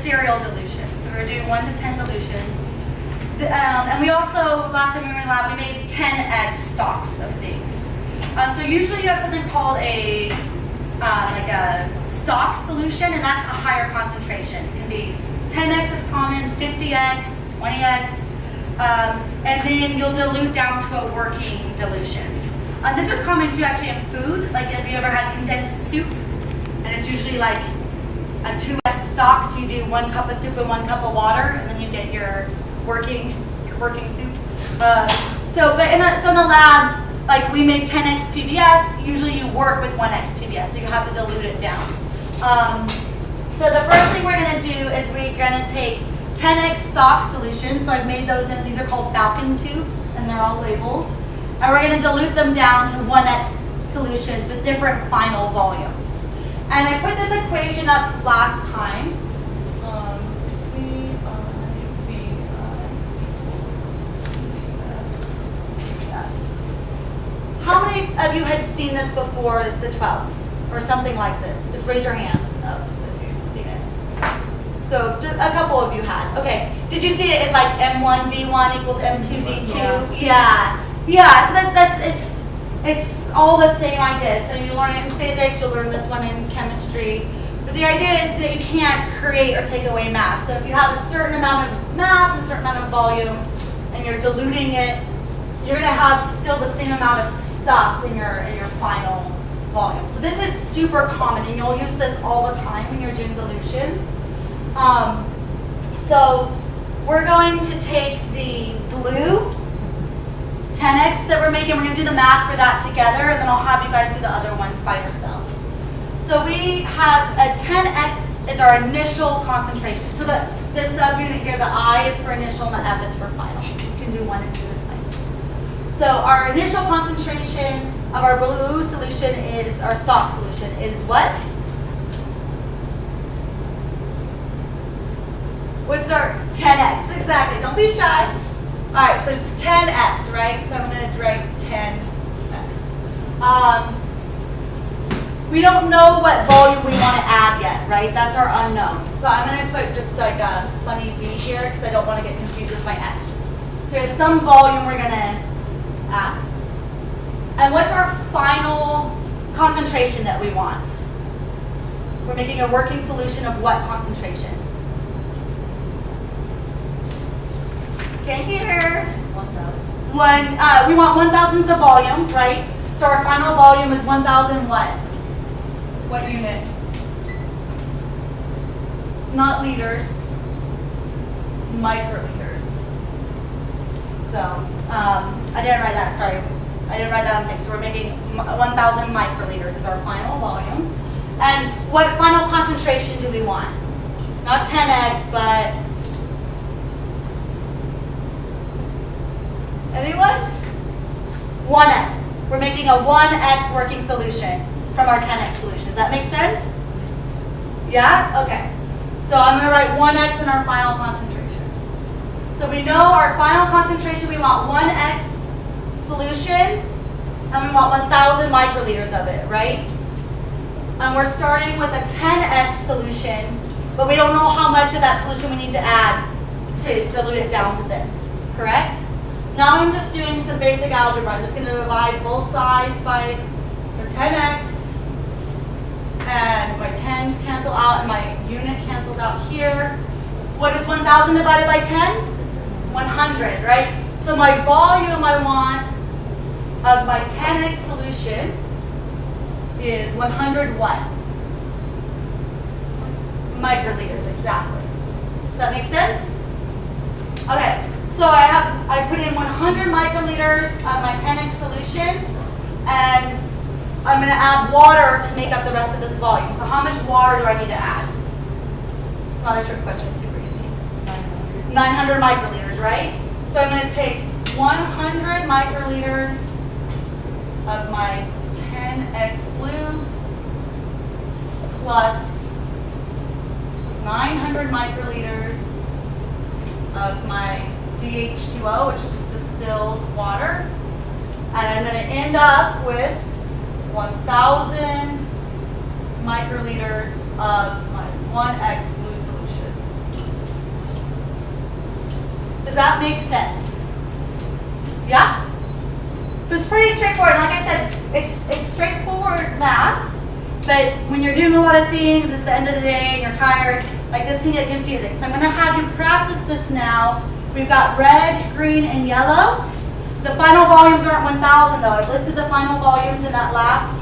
serial dilution. So we're doing 1 to 10 dilutions. And we also, last time we were in the lab, we made 10x stocks of things. So usually you have something called a like a stock solution, and that's a higher concentration. It can be 10x is common, 50x, 20x, and then you'll dilute down to a working dilution. This is common too actually in food. Like have you ever had condensed soup? And it's usually like a 2x stock, so you do 1 cup of soup and 1 cup of water, and then you get your working soup. So in the lab, like we make 10x PBS, usually you work with 1x PBS, so you have to dilute it down. So the first thing we're going to do is we're going to take 10x stock solutions. So I've made those in, these are called Falcon tubes, and they're all labeled. And we're going to dilute them down to 1x solutions with different final volumes. And I put this equation up last time. How many of you had seen this before the 12th or something like this? Just raise your hands up if you've seen it. So a couple of you had. Okay. Did you see it as like M1 V1 equals M2 V2? Yeah. So it's all the same idea. So you learn it in physics, you'll learn this one in chemistry. But the idea is that you can't create or take away mass. So if you have a certain amount of mass and a certain amount of volume and you're diluting it, you're going to have still the same amount of stuff in your final volume. So this is super common, and you'll use this all the time when you're doing dilutions. So we're going to take the blue 10x that we're making. We're going to do the math for that together, and then I'll have you guys do the other ones by yourself. So we have a 10x is our initial concentration. So the subunit here, the I is for initial and the F is for final. You can do 1 and 2 is fine. So our initial concentration of our blue solution is, our stock solution is what? What's our 10x? Exactly, don't be shy. All right, so it's 10x, right? So I'm going to write 10x. We don't know what volume we want to add yet, right? That's our unknown. So I'm going to put just like a funny V here because I don't want to get confused with my x. So we have some volume we're going to add. And what's our final concentration that we want? We're making a working solution of what concentration? Can't hear. 1,000. We want 1,000 is the volume, right? So our final volume is 1,000 what? What unit? Not liters. Microliters. So I didn't write that. Sorry, I didn't write that on things. So we're making 1,000 microliters is our final volume. And what final concentration do we want? Not 10x, but anyone? 1x. We're making a 1x working solution from our 10x solution. Does that make sense? Yeah? Okay. So I'm going to write 1x in our final concentration. So we know our final concentration, we want 1x solution, and we want 1,000 microliters of it, right? And we're starting with a 10x solution, but we don't know how much of that solution we need to add to dilute it down to this, correct? So now I'm just doing some basic algebra. I'm just going to divide both sides by the 10x, and my 10s cancel out, and my unit cancels out here. What is 1,000 divided by 10? 100, right? So my volume I want of my 10x solution is 100 what? Microliters, exactly. Does that make sense? Okay, so I put in 100 microliters of my 10x solution, and I'm going to add water to make up the rest of this volume. So how much water do I need to add? It's not a trick question, it's super easy. 900 microliters, right? So I'm going to take 100 microliters of my 10x blue plus 900 microliters of my DH2O, which is just distilled water. And I'm going to end up with 1,000 microliters of my 1x blue solution. Does that make sense? Yeah? So it's pretty straightforward. Like I said, it's straightforward math, but when you're doing a lot of things, it's the end of the day and you're tired, like this can get confusing. So I'm gonna have you practice this now. We've got red, green, and yellow. The final volumes aren't 1,000 though. I've listed the final volumes in that last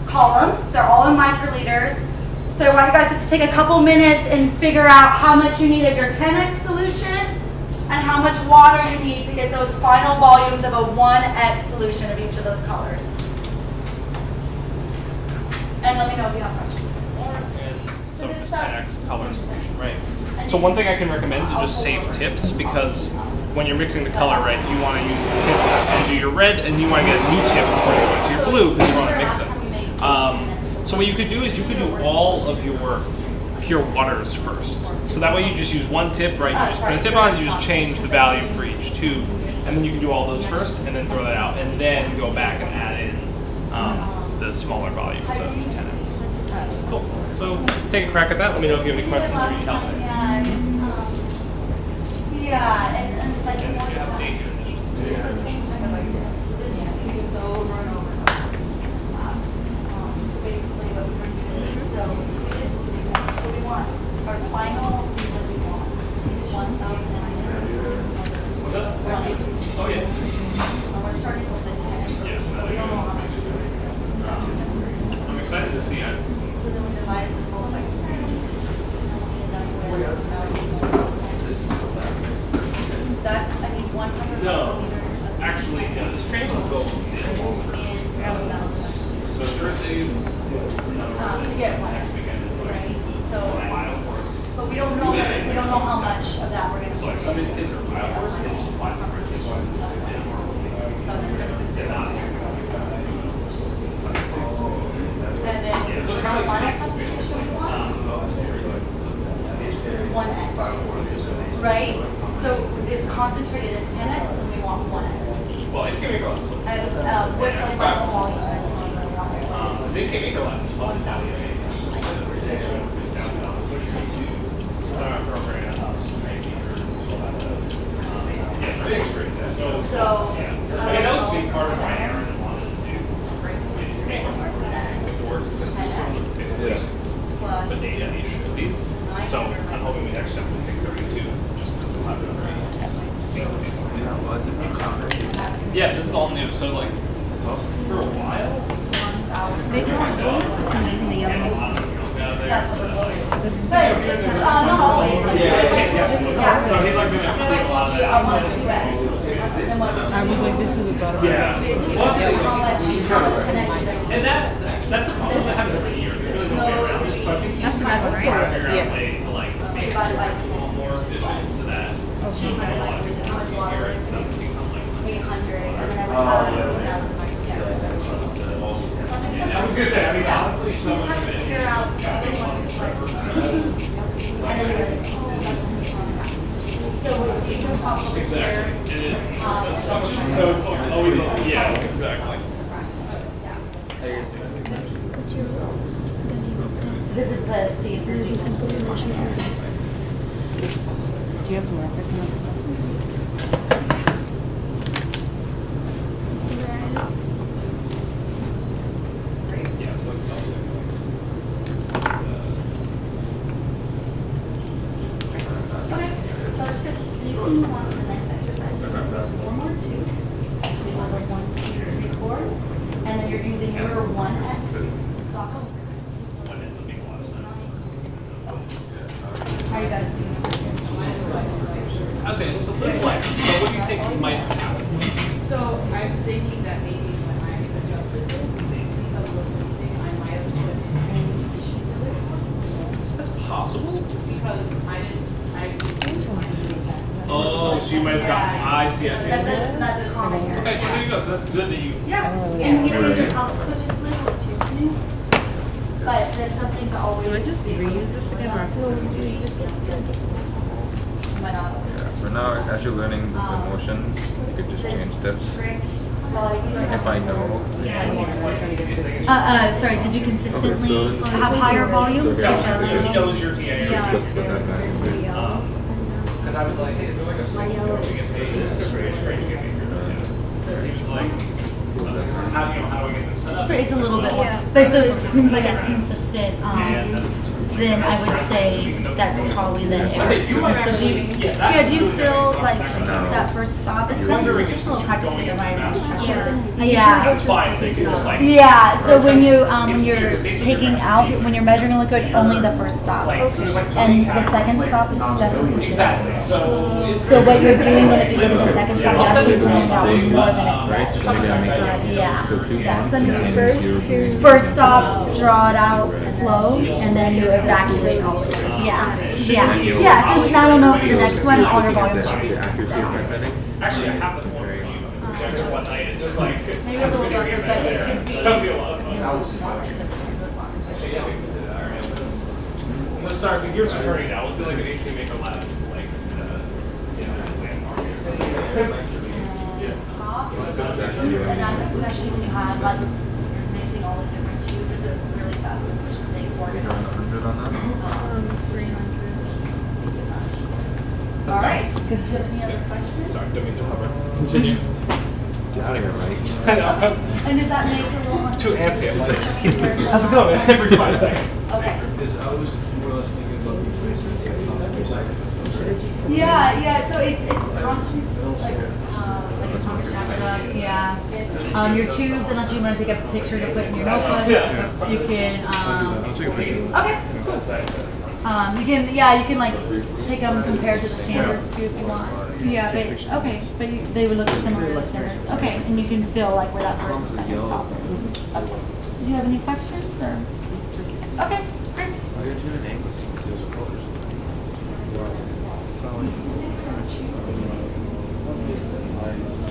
column. They're all in microliters. So I want you guys just to take a couple minutes and figure out how much you need of your 10x solution and how much water you need to get those final volumes of a 1x solution of each of those colors. And let me know if you have questions. So just 10x color solution, right? So one thing I can recommend to just save tips, because when you're mixing the color, right, you want to use a tip and do your red, and you want to get a new tip before you go to your blue because you want to mix them. So what you could do is you could do all of your pure waters first. So that way you just use one tip, right? You just put a tip on, you just change the value for each tube, and then you can do all those first, and then throw that out, and then go back and add in the smaller volumes of 10x. Cool. So take a crack at that. Let me know if you have any questions or need help. Yeah, and like And if you have date your initials too. this is the same thing about this. This is over and over and over. So basically what we're doing, so we want our final, what we want, 1,900. What's that? Oh yeah. And we're starting with the 10, Yes, but we don't know how much we're going to do. I'm excited to see it. So then we divide it both by 10. So that's, I need 100 No, milliliters. actually, this training will go so Thursdays, To get one, next weekend is like right? So, Bioforce. but we don't know how much of that we're going to So like some of these kids are Bioforce, they just apply for rotations. So I'm just going to put this They're not. here. And then, So it's kind of like final mixed. concentration we want? 1x. Right? So it's concentrated at 10x and we want 1x. Well, it can make a lot. And what's the final volume? They can make a lot of fun. So, I mean, that was a big part of my errand and wanted to do. Make my work plus the data of these. So I'm hoping we next step will take 32, just because we'll have to see these. Yeah, this is all new. So like, for a while. It's amazing the yellow one. that's what we're voting. Not always. Like, Yeah. what if I told you, So he's like doing what if I told you I want 2x? Then what would you I was do? like, this is a better Yeah. So how much 10x should I do? And that's the problem that happens every year. There's really no way around it. So I think That's what I've trying to heard. figure out a way to like make it Divided by a little more efficient so that you have a lot of people working here and it doesn't become like 800, and then I would have 1,000 like, yeah. I was gonna say, I mean, honestly, You some just of have to it figure out everyone is like, so would you feel comfortable exactly. here? It is. So it's always, yeah, exactly. So this is the C and Do you have the record? Yeah, so it's also. Okay, so let's go, so you can move on to the next exercise. There's 4 more tubes. We have a 1, 2, 3, 4, and then you're using your 1x stock of When it's a big lot of stuff. How are you guys doing? I was saying, it looks a little lighter. So what do you think might happen? So I'm thinking that maybe when I adjusted this, because of the listing, I might have put any addition to this one. That's possible. Because I didn't Oh, so you might have gotten, I see. That's a common here. Okay, so there you go. So that's good that you. Yeah, and you can use your color, so just list the two. But that's something to always. Do I just reuse this again or after? Why not? For now, as you're learning the motions, you could just change tips. Trick. Well, it's either If I know, sorry, did you consistently have higher volumes or Yeah, just? he knows your TA. Yeah. let's put that back. Because I was like, hey, is there like a My yellow is. how do I get them set up? Sprays a little bit more. Yeah. But so it seems like it's consistent. So then I would say that's probably the area. So do you feel like that first stop is kind of, it takes a little practice to get right around. Yeah. That's fine. They can just like. Yeah, so when you're taking out, when you're measuring a liquid, only the first stop. And the second stop is just dilution. Exactly. So what you're doing then if you go to the second stop, you're actually pulling out more than Right, just maybe I make it. Yeah. So 2 Yeah, months so and first 0. two- First stop, draw it out slow, and then you evacuate out. Yeah. Yeah, so now you'll know for the next one, all your volume should be The accuracy of my setting. Actually, I have the one used one night and just like. maybe a little darker, but it could be. That'd be a lot of fun. Let's start. Here's what's turning now. We'll do like an HP Maker Lab, like landmark. And that's especially when you have like you're mixing all these different tubes, it's a really fabulous way to stay organized. 100 on that? 300. All right. Do you have any other questions? Sorry, don't mean to hover. Continue. Get out of here, Mike. And does that make it a little more? Too antsy. I'm like, how's it going? Every 5 seconds. Okay. I was more or less thinking about the phrases like Yeah. So it's constant, like a constant up. Yeah. Your tubes, unless you want to take a picture to put in your notebook, you can. I'll take a picture. Okay. You can like take them compared to the standards too if you want. Yeah, but they would look similar to the standards. Okay, and you can feel like where that first or second stop is. Okay. Do you have any questions or? Okay, great.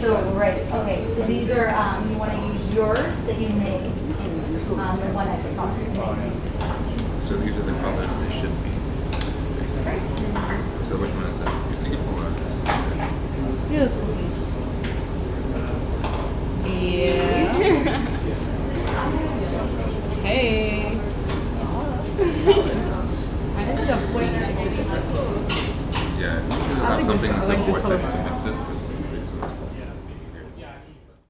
So okay. So these are you want to use yours that you made, the one X stop. So these are the colors they should be.